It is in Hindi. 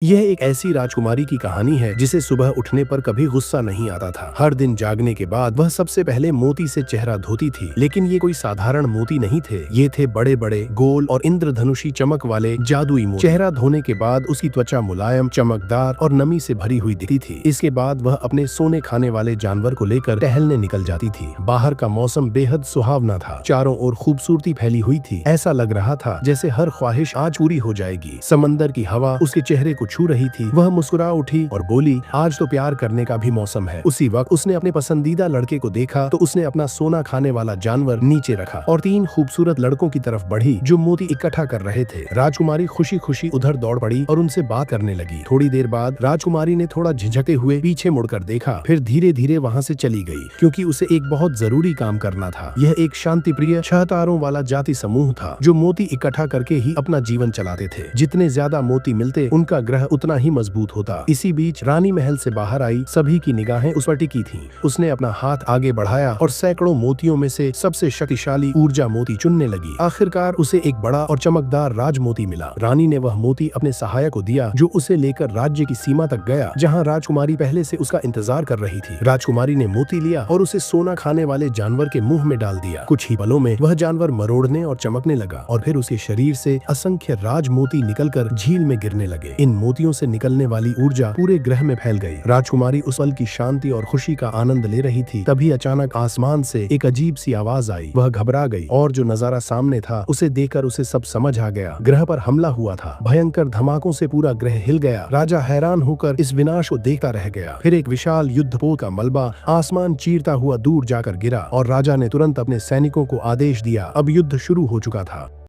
यह एक ऐसी राजकुमारी की कहानी है जिसे सुबह उठने पर कभी गुस्सा नहीं आता था। हर दिन जागने के बाद वह सबसे पहले मोती से चेहरा धोती थी, लेकिन ये कोई साधारण मोती नहीं थे। ये थे बड़े बड़े गोल और इंद्रधनुषी चमक वाले जादुई मोती। चेहरा धोने के बाद उसकी त्वचा मुलायम, चमकदार और नमी से भरी हुई दिखती थी। इसके बाद वह अपने सोने खाने वाले जानवर को लेकर टहलने निकल जाती थी। बाहर का मौसम बेहद सुहावना था। चारों ओर खूबसूरती फैली हुई थी। ऐसा लग रहा था जैसे हर ख्वाहिश आज पूरी हो जाएगी। समंदर की हवा उसके चेहरे को छू रही थी। वह मुस्कुरा उठी और बोली, आज तो प्यार करने का भी मौसम है। उसी वक्त उसने अपने पसंदीदा लड़के को देखा तो उसने अपना सोना खाने वाला जानवर नीचे रखा और 3 खूबसूरत लड़कों की तरफ बढ़ी जो मोती इकट्ठा कर रहे थे। राजकुमारी खुशी खुशी उधर दौड़ पड़ी और उनसे बात करने लगी। थोड़ी देर बाद राजकुमारी ने थोड़ा झिझकते हुए पीछे मुड़कर देखा, फिर धीरे धीरे वहाँ से चली गई, क्योंकि उसे एक बहुत जरूरी काम करना था। यह एक शांति प्रिय 6 तारों वाला जाति समूह था जो मोती इकट्ठा करके ही अपना जीवन चलाते थे। जितने ज्यादा मोती मिलते उनका ग्रह उतना ही मजबूत होता। इसी बीच रानी महल से बाहर आई। सभी की निगाहें उस पर टिकी थीं। उसने अपना हाथ आगे बढ़ाया और सैकड़ों मोतियों में से सबसे शक्तिशाली ऊर्जा मोती चुनने लगी। आखिरकार उसे एक बड़ा और चमकदार राज मोती मिला। रानी ने वह मोती अपने सहायक को दिया जो उसे लेकर राज्य की सीमा तक गया, जहाँ राजकुमारी पहले से उसका इंतजार कर रही थी। राजकुमारी ने मोती लिया और उसे सोना खाने वाले जानवर के मुंह में डाल दिया। कुछ ही पलों में वह जानवर मरोड़ने और चमकने लगा और फिर उसके शरीर से असंख्य राज मोती निकलकर झील में गिरने लगे। इन मोतियों से निकलने वाली ऊर्जा पूरे ग्रह में फैल गई। राजकुमारी उस पल की शांति और खुशी का आनंद ले रही थी। तभी अचानक आसमान से एक अजीब सी आवाज आई। वह घबरा गई और जो नजारा सामने था उसे देखकर उसे सब समझ आ गया। ग्रह पर हमला हुआ था। भयंकर धमाकों से पूरा ग्रह हिल गया। राजा हैरान होकर इस विनाश को देखता रह गया। फिर एक विशाल युद्धपोत का मलबा आसमान चीरता हुआ दूर जाकर गिरा और राजा ने तुरंत अपने सैनिकों को आदेश दिया। अब युद्ध शुरू हो चुका था।